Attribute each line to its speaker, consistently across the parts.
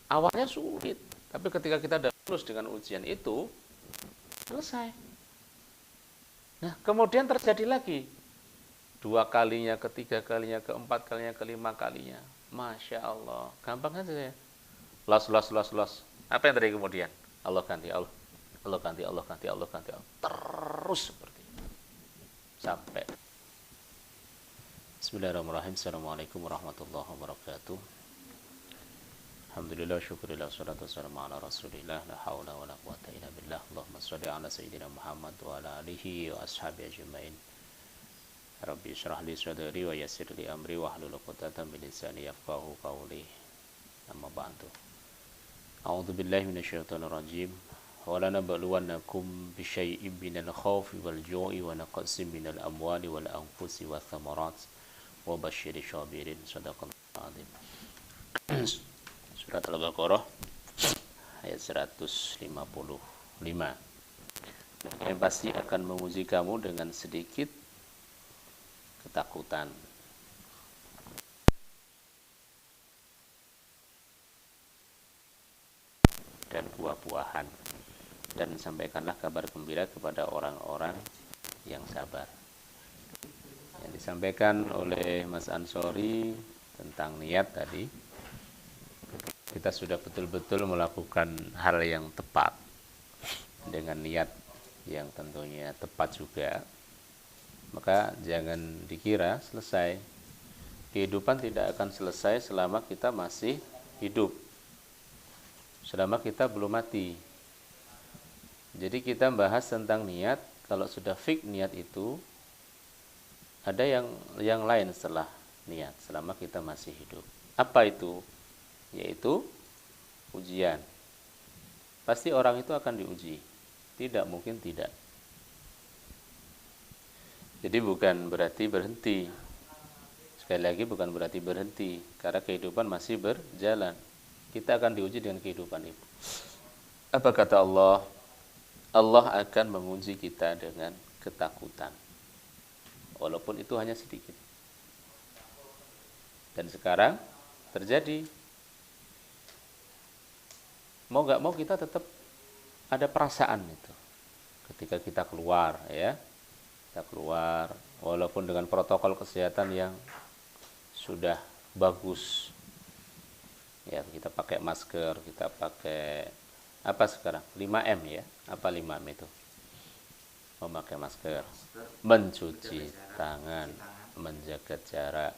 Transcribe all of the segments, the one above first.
Speaker 1: Awalnya sulit, tapi ketika kita sudah lulus dengan ujian itu, selesai. Nah, kemudian terjadi lagi. Dua kalinya, ketiga kalinya, keempat kalinya, kelima kalinya. Masya Allah. Gampang aja ya. Los, los, los, los. Apa yang terjadi kemudian? Allah ganti, Allah. Allah ganti, Allah ganti, Allah ganti. Allah. Terus seperti itu. Sampai. Bismillahirrahmanirrahim. Assalamualaikum warahmatullahi wabarakatuh. Alhamdulillah, syukurillah, salatu wassalamu ala rasulillah, la hawla wa la quwata illa billah. Allahumma salli ala sayyidina Muhammad wa ala alihi wa ashabi ajma'in. Rabbi syrah li sadri wa yassir li amri wa hlul 'uqdatam min lisani yafqahu qawli. Amma ba'du. A'udzu billahi minasyaitonir rajim. Wa lanabluwannakum bisyai'in minal khawfi wal ju'i wa naqsin minal amwali wal anfusi wath thamarat wa basyirish sabirin. Shadaqallahul azim. Surat Al-Baqarah ayat 155. Yang pasti akan menguji kamu dengan sedikit ketakutan dan buah-buahan, dan sampaikanlah kabar gembira kepada orang-orang yang sabar. Yang disampaikan oleh Mas Ansori tentang niat tadi, kita sudah betul-betul melakukan hal yang tepat dengan niat yang tentunya tepat juga, maka jangan dikira selesai. Kehidupan tidak akan selesai selama kita masih hidup, selama kita belum mati. Jadi kita bahas tentang niat. Kalau sudah fix niat itu, ada yang lain setelah niat selama kita masih hidup. Apa itu? Yaitu ujian. Pasti orang itu akan diuji, tidak mungkin tidak. Jadi bukan berarti berhenti. Sekali lagi, bukan berarti berhenti, karena kehidupan masih berjalan. Kita akan diuji dengan kehidupan itu. Apa kata Allah? Allah akan menguji kita dengan ketakutan, walaupun itu hanya sedikit. Dan sekarang terjadi. Mau gak mau kita tetap ada perasaan itu ketika kita keluar, ya. Kita keluar walaupun dengan protokol kesehatan yang sudah bagus, ya. Kita pakai masker, kita pakai apa sekarang, 5M, ya. Apa 5M itu? Memakai masker, mencuci tangan, menjaga jarak,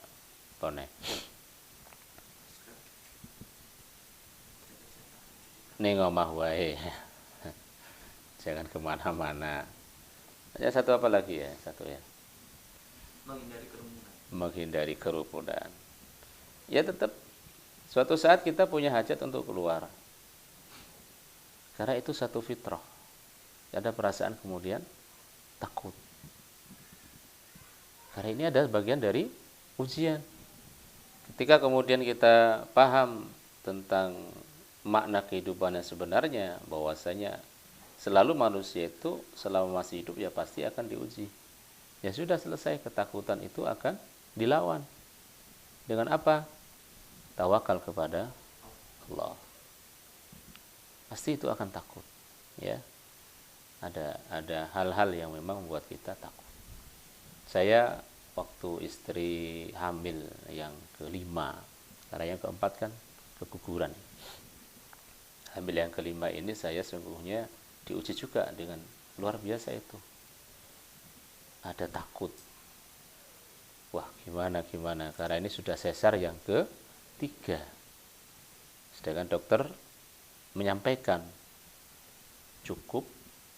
Speaker 1: ning omah wae. Jangan kemana-mana. Ya, satu apa lagi ya? Satu ya. Menghindari kerumunan. Ya, tetap suatu saat kita punya hajat untuk keluar. Karena itu satu fitrah. Ada perasaan kemudian takut. Karena ini ada bagian dari ujian. Ketika kemudian kita paham tentang makna kehidupan yang sebenarnya, bahwasanya selalu manusia itu selama masih hidup ya pasti akan diuji. Ya sudah, selesai, ketakutan itu akan dilawan. Dengan apa? Tawakal kepada Allah. Pasti itu akan takut, ya. Ada hal-hal yang memang membuat kita takut. Saya waktu istri hamil yang kelima, karena yang keempat kan keguguran. Hamil yang kelima ini saya sungguhnya diuji juga dengan luar biasa itu. Ada takut. Wah, gimana, karena ini sudah sesar yang ketiga. Sedangkan dokter menyampaikan cukup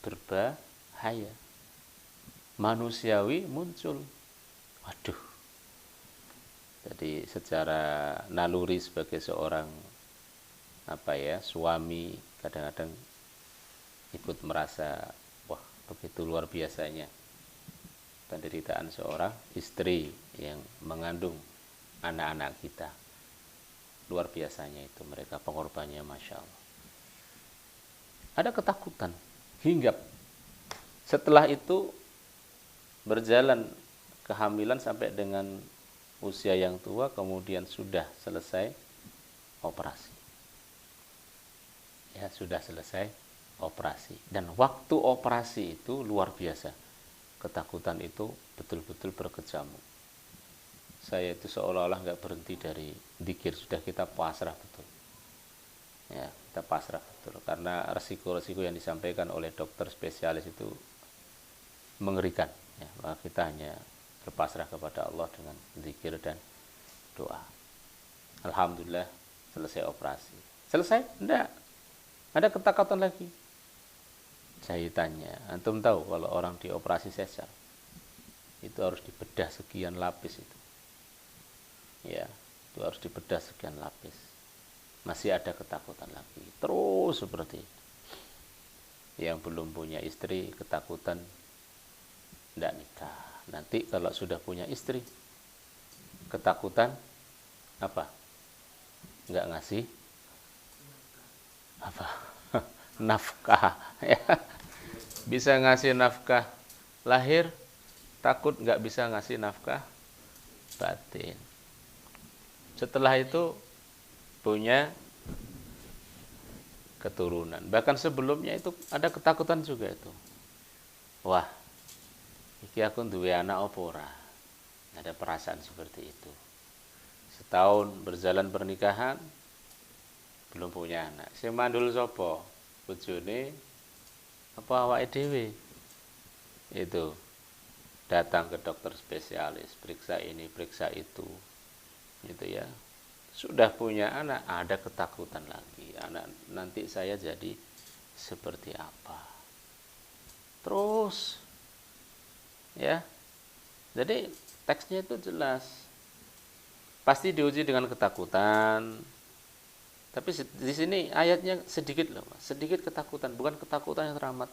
Speaker 1: berbahaya. Manusiawi muncul. Waduh. Jadi secara naluri sebagai seorang suami, kadang-kadang ikut merasa, wah, begitu luar biasanya penderitaan seorang istri yang mengandung anak-anak kita. Luar biasanya itu, mereka pengorbannya, Masya Allah. Ada ketakutan, hinggap. Setelah itu berjalan kehamilan sampai dengan usia yang tua, kemudian sudah selesai operasi. ya sudah selesai operasi. Dan waktu operasi itu luar biasa, ketakutan itu betul-betul berkecamuk. Saya itu seolah-olah nggak berhenti dari zikir, sudah kita pasrah betul. Ya, kita pasrah betul karena resiko-resiko yang disampaikan oleh dokter spesialis itu mengerikan. Ya, maka kita hanya berpasrah kepada Allah dengan zikir dan doa. Alhamdulillah selesai operasi. Selesai? Enggak. Ada ketakutan lagi. Jahitannya. Antum tahu kalau orang dioperasi sesar itu harus dibedah sekian lapis itu. Ya, itu harus dibedah sekian lapis. Masih ada ketakutan lagi. Terus seperti itu. Yang belum punya istri ketakutan enggak nikah. Nanti kalau sudah punya istri ketakutan apa? Enggak ngasih apa? Nafkah ya. Bisa ngasih nafkah lahir, takut nggak bisa ngasih nafkah batin. Setelah itu punya keturunan. Bahkan sebelumnya itu ada ketakutan juga itu. Wah, iki aku duwe anak opo ora? Ada perasaan seperti itu. Setahun berjalan pernikahan belum punya anak. Sing mandul sapa? Bojone apa awake dhewe? Itu datang ke dokter spesialis, periksa ini, periksa itu. Gitu ya. Sudah punya anak, ada ketakutan lagi. Anak nanti saya jadi seperti apa? Terus ya. Jadi teksnya itu jelas. Pasti diuji dengan ketakutan. Tapi di sini ayatnya sedikit loh, sedikit ketakutan, bukan ketakutan yang teramat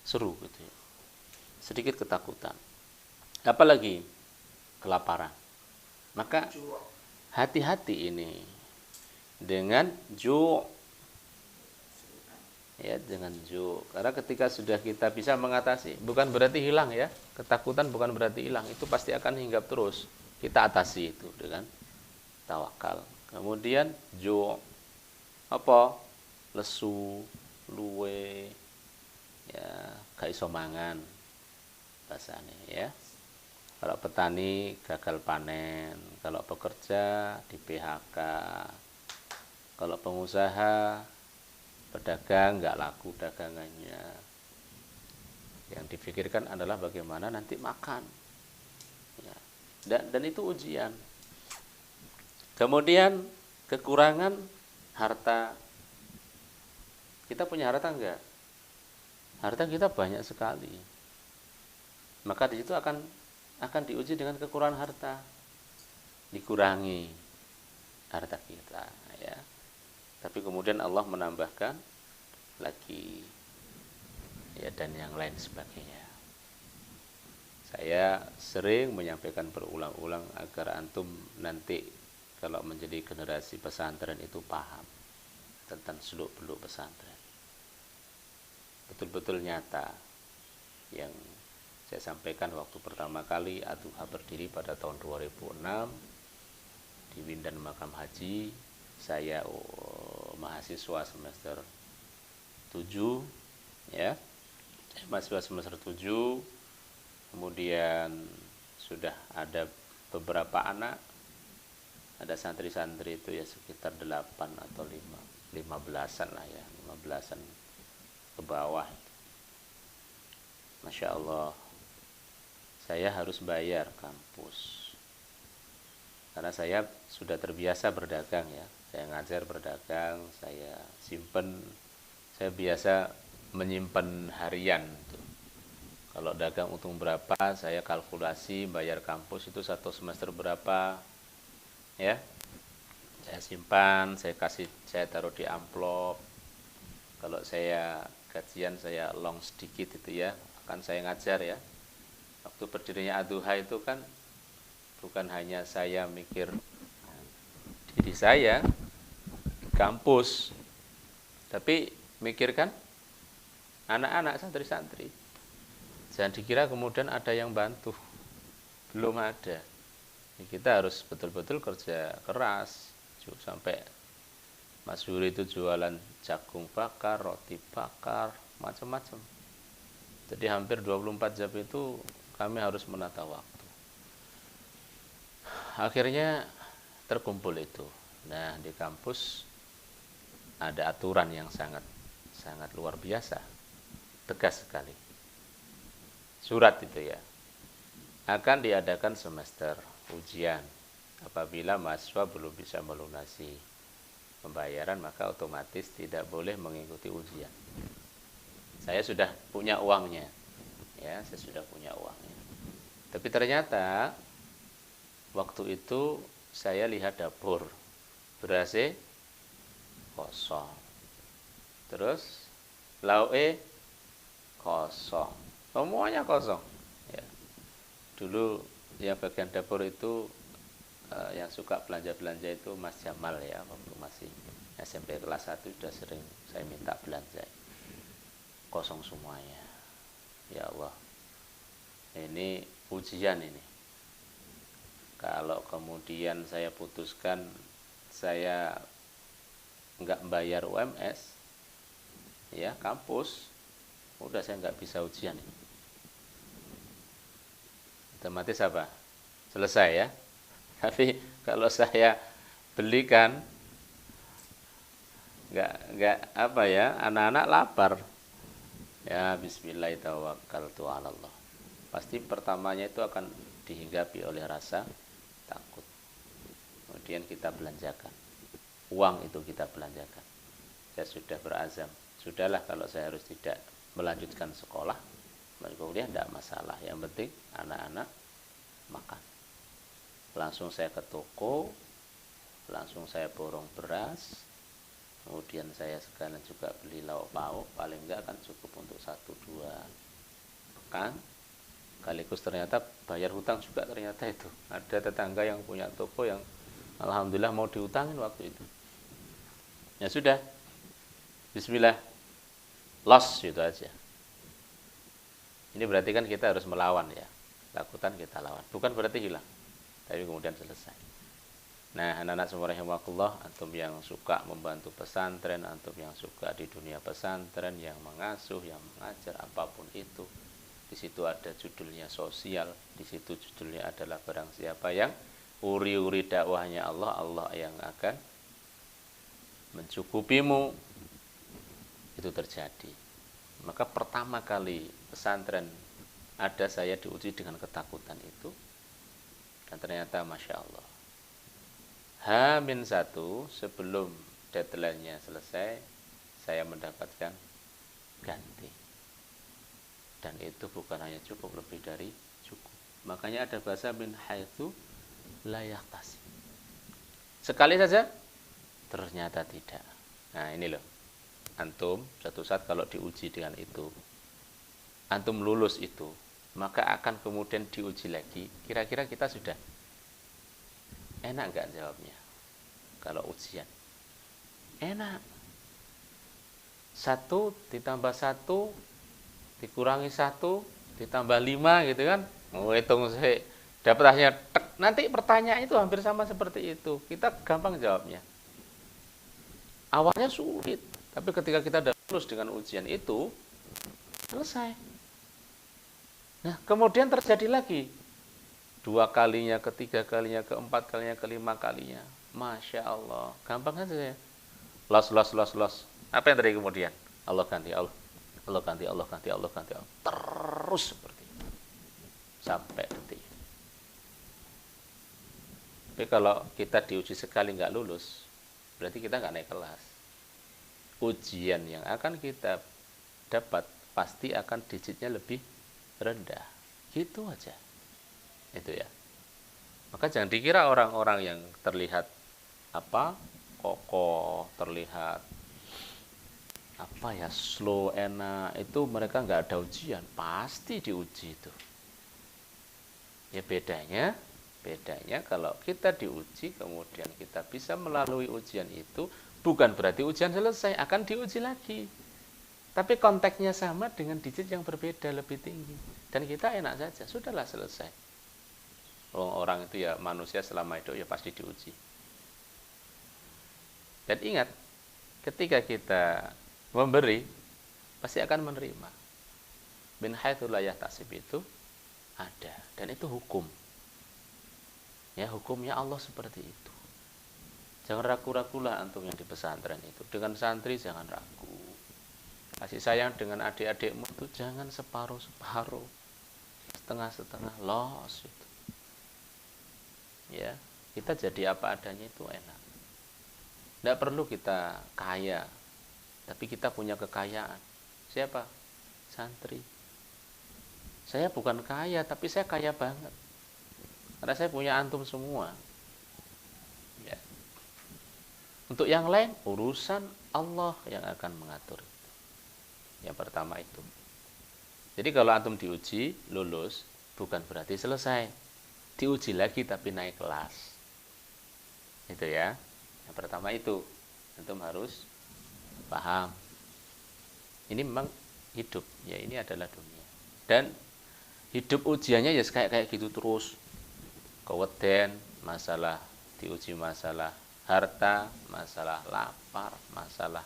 Speaker 1: seru gitu ya. Sedikit ketakutan. Apalagi kelaparan. Maka hati-hati ini dengan ya, dengan karena ketika sudah kita bisa mengatasi, bukan berarti hilang ya, ketakutan bukan berarti hilang, itu pasti akan hinggap terus. Kita atasi itu dengan tawakal. Kemudian apa? Lesu, luwe, ya, gak iso mangan bahasane ya. Kalau petani gagal panen, kalau pekerja di PHK, kalau pengusaha pedagang nggak laku dagangannya. Yang dipikirkan adalah bagaimana nanti makan. Ya. Dan itu ujian. Kemudian kekurangan harta. Kita punya harta enggak? Harta kita banyak sekali. Maka di situ akan diuji dengan kekurangan harta. Dikurangi harta kita ya. Tapi kemudian Allah menambahkan lagi ya, dan yang lain sebagainya. Saya sering menyampaikan berulang-ulang agar antum nanti kalau menjadi generasi pesantren itu paham tentang seluk-beluk pesantren. Betul-betul nyata yang saya sampaikan waktu pertama kali Ad-Duha berdiri pada tahun 2006 di Windan Makam Haji. Saya mahasiswa semester 7 ya. Mahasiswa semester 7. Kemudian sudah ada beberapa anak, ada santri-santri itu ya sekitar 8 atau 15-an lah ya, 15-an ke bawah. Masya Allah, saya harus bayar kampus karena saya sudah terbiasa berdagang ya. Saya ngajar berdagang, saya simpen, saya biasa menyimpan harian tuh. Kalau dagang untung berapa, saya kalkulasi bayar kampus itu satu semester berapa ya. Saya simpan, saya taruh di amplop. Kalau saya gajian saya long sedikit itu ya, akan saya ngajar ya. Waktu berdirinya Ad-Duha itu kan bukan hanya saya mikir diri saya kampus, tapi mikirkan anak-anak santri-santri. Jangan dikira kemudian ada yang bantu, belum ada. Kita harus betul-betul kerja keras sampai Mas Yuri itu jualan jagung bakar, roti bakar, macam-macam. Jadi hampir 24 jam itu kami harus menata waktu. Akhirnya terkumpul itu. Nah, di kampus ada aturan yang sangat luar biasa, tegas sekali. Surat itu ya, akan diadakan semester ujian. Apabila mahasiswa belum bisa melunasi pembayaran, maka otomatis tidak boleh mengikuti ujian. Saya sudah punya uangnya, ya, saya sudah punya uangnya. Tapi ternyata waktu itu saya lihat dapur ber-AC kosong, terus lauke kosong, semuanya kosong. Ya. Dulu yang bagian dapur itu yang suka belanja-belanja itu Mas Jamal ya, waktu masih SMP kelas 1 sudah sering saya minta belanja. Kosong semuanya. Ya Allah, ini ujian ini. Kalau kemudian saya putuskan saya nggak bayar UMS, ya kampus, udah saya nggak bisa ujian. Otomatis apa? Selesai ya. Tapi kalau saya belikan, nggak apa ya, anak-anak lapar. Ya bismillahirrahmanirrahim. Pasti pertamanya itu akan dihinggapi oleh rasa takut. Kemudian kita belanjakan. Uang itu kita belanjakan. Saya sudah berazam. Sudahlah kalau saya harus tidak melanjutkan sekolah, kuliah tidak masalah. Yang penting anak-anak makan. Langsung saya ke toko, langsung saya borong beras, kemudian saya sekalian juga beli lauk pauk, paling enggak kan cukup untuk 1-2 pekan. Sekaligus ternyata bayar hutang juga ternyata itu. Ada tetangga yang punya toko yang alhamdulillah mau diutangin waktu itu. Ya sudah, bismillah, loss gitu aja. Ini berarti kan kita harus melawan ya, takutan kita lawan, bukan berarti hilang, tapi kemudian selesai. Nah, anak-anak semua rahimakumullah, antum yang suka membantu pesantren, antum yang suka di dunia pesantren, yang mengasuh, yang mengajar, apapun itu, di situ ada judulnya sosial, di situ judulnya adalah barang siapa yang uri-uri dakwahnya Allah, Allah yang akan mencukupimu. Itu terjadi. Maka pertama kali pesantren ada, saya diuji dengan ketakutan itu, dan ternyata Masya Allah, H-1 sebelum deadline-nya selesai, saya mendapatkan ganti. Dan itu bukan hanya cukup, lebih dari cukup. Makanya ada bahasa min haitsu la yahtasib. Sekali saja ternyata tidak. Nah, ini loh. Antum satu saat kalau diuji dengan itu, antum lulus itu, maka akan kemudian diuji lagi. Kira-kira kita sudah enak nggak jawabnya? Kalau ujian enak. 1 ditambah 1 dikurangi 1 ditambah 5 gitu kan. Mau hitung saya dapat hasilnya tek. Nanti pertanyaan itu hampir sama seperti itu. Kita gampang jawabnya. Awalnya sulit, tapi ketika kita sudah lulus dengan ujian itu, selesai. Nah, kemudian terjadi lagi 2 kalinya, ke-3 kalinya, ke-4 kalinya, ke-5 kalinya. Masya Allah, gampang saja ya. Los. Apa yang terjadi kemudian? Allah ganti, Allah ganti, Allah ganti, Allah ganti, Allah. Terus seperti itu sampai detik. Tapi kalau kita diuji sekali nggak lulus, berarti kita nggak naik kelas. Ujian yang akan kita dapat pasti akan digitnya lebih rendah. Gitu aja. Itu ya. Maka jangan dikira orang-orang yang terlihat kokoh, terlihat slow, enak, itu mereka nggak ada ujian, pasti diuji itu. Ya bedanya kalau kita diuji kemudian kita bisa melalui ujian itu, bukan berarti ujian selesai, akan diuji lagi. Tapi konteksnya sama dengan digit yang berbeda, lebih tinggi. Dan kita enak saja, sudahlah selesai. Orang itu ya manusia selama itu ya pasti diuji. Dan ingat, ketika kita memberi, pasti akan menerima. Min haitsu la yahtasib itu ada, dan itu hukum. Ya, hukumnya Allah seperti itu. Jangan ragu-ragulah antum yang di pesantren itu. Dengan santri jangan ragu. Kasih sayang dengan adik-adikmu itu jangan separuh-separuh, setengah-setengah, los itu. Ya, kita jadi apa adanya itu enak. Tidak perlu kita kaya, tapi kita punya kekayaan. Siapa? Santri. Saya bukan kaya, tapi saya kaya banget. Karena saya punya antum semua. Ya. Untuk yang lain, urusan Allah yang akan mengatur. Yang pertama itu. Jadi kalau antum diuji, lulus, bukan berarti selesai. Diuji lagi tapi naik kelas. Itu ya. Yang pertama itu, antum harus paham. Ini memang hidup, ya ini adalah dunia. Dan hidup ujiannya ya kayak gitu terus. Keweden, masalah diuji masalah harta, masalah lapar, masalah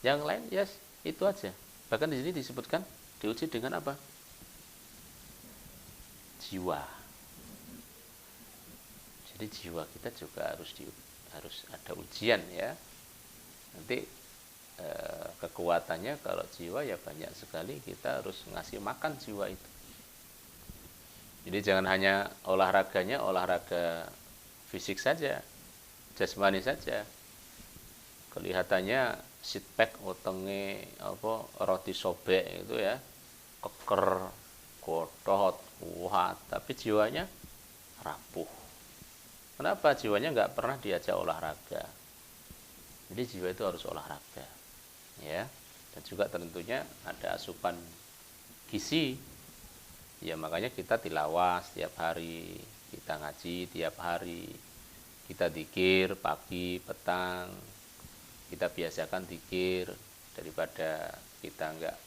Speaker 1: yang lain, yes, itu aja. Bahkan di sini disebutkan diuji dengan apa? Jiwa. Jadi jiwa kita juga harus ada ujian ya. Nanti kekuatannya kalau jiwa ya banyak sekali, kita harus ngasih makan jiwa itu. Jadi jangan hanya olahraganya olahraga fisik saja, jasmani saja. Kelihatannya sit pack, wetenge roti sobek itu ya, keker, gotot, kuat, tapi jiwanya rapuh. Kenapa? Jiwanya nggak pernah diajak olahraga. Jadi jiwa itu harus olahraga, ya. Dan juga tentunya ada asupan gizi. Ya makanya kita tilawah setiap hari, kita ngaji tiap hari, kita dzikir pagi, petang, kita biasakan dzikir daripada kita nggak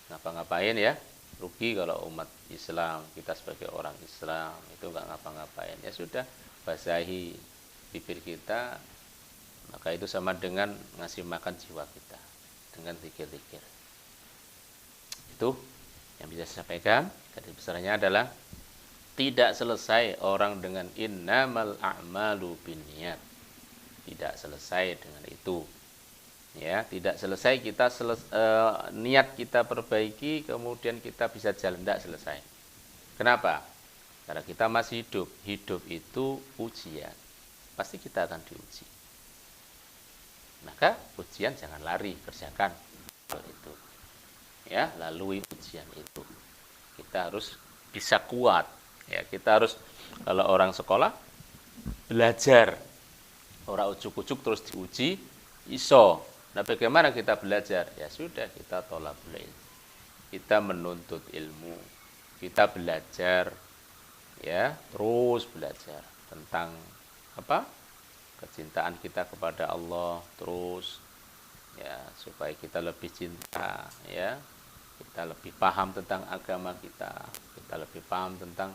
Speaker 1: ngapa-ngapain ya. Rugi kalau umat Islam, kita sebagai orang Islam itu nggak ngapa-ngapain. Ya sudah, basahi bibir kita, maka itu sama dengan ngasih makan jiwa kita dengan dzikir-dzikir. Itu yang bisa saya sampaikan. Garis besarnya adalah tidak selesai orang dengan innamal a'malu binniyat. Tidak selesai dengan itu. Ya, tidak selesai kita niat kita perbaiki kemudian kita bisa jalan, tidak selesai. Kenapa? Karena kita masih hidup. Hidup itu ujian. Pasti kita akan diuji. Maka ujian jangan lari, kerjakan hal itu. Ya, lalui ujian itu. Kita harus bisa kuat. Ya, kita harus, kalau orang sekolah belajar, orang ujuk-ujuk terus diuji, iso. Nah, bagaimana kita belajar? Ya sudah, kita thalabul ilm. Kita menuntut ilmu. Kita belajar, ya, terus belajar tentang apa? Kecintaan kita kepada Allah terus, ya, supaya kita lebih cinta, ya. Kita lebih paham tentang agama kita lebih paham tentang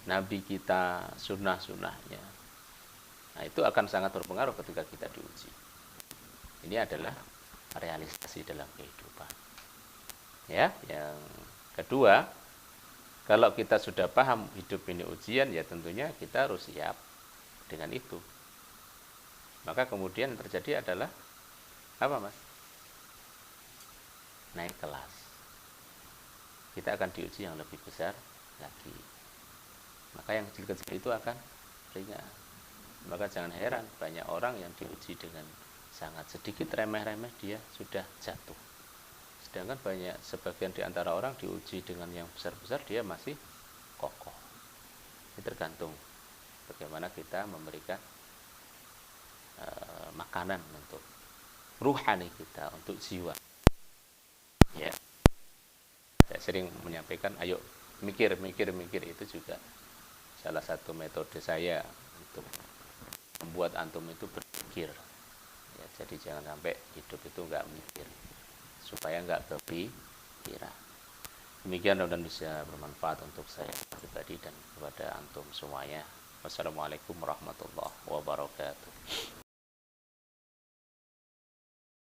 Speaker 1: Nabi kita, sunnah-sunnahnya. Nah, itu akan sangat berpengaruh ketika kita diuji. Ini adalah realisasi dalam kehidupan. Ya, yang kedua, kalau kita sudah paham hidup ini ujian, ya tentunya kita harus siap dengan itu. Maka kemudian yang terjadi adalah apa, Mas? Naik kelas. Kita akan diuji yang lebih besar lagi. Maka yang kecil-kecil itu akan ringan. Maka jangan heran banyak orang yang diuji dengan sangat sedikit remeh-remeh dia sudah jatuh. Sedangkan banyak sebagian di antara orang diuji dengan yang besar-besar dia masih kokoh. Ini tergantung bagaimana kita memberikan makanan untuk ruhani kita, untuk jiwa. Ya. Saya sering menyampaikan, ayo mikir itu juga salah satu metode saya untuk membuat antum itu berpikir. Ya, jadi jangan sampai hidup itu nggak mikir, supaya nggak kepikiran. Demikian, dan bisa bermanfaat untuk saya pribadi dan kepada antum semuanya. Wassalamualaikum warahmatullahi wabarakatuh.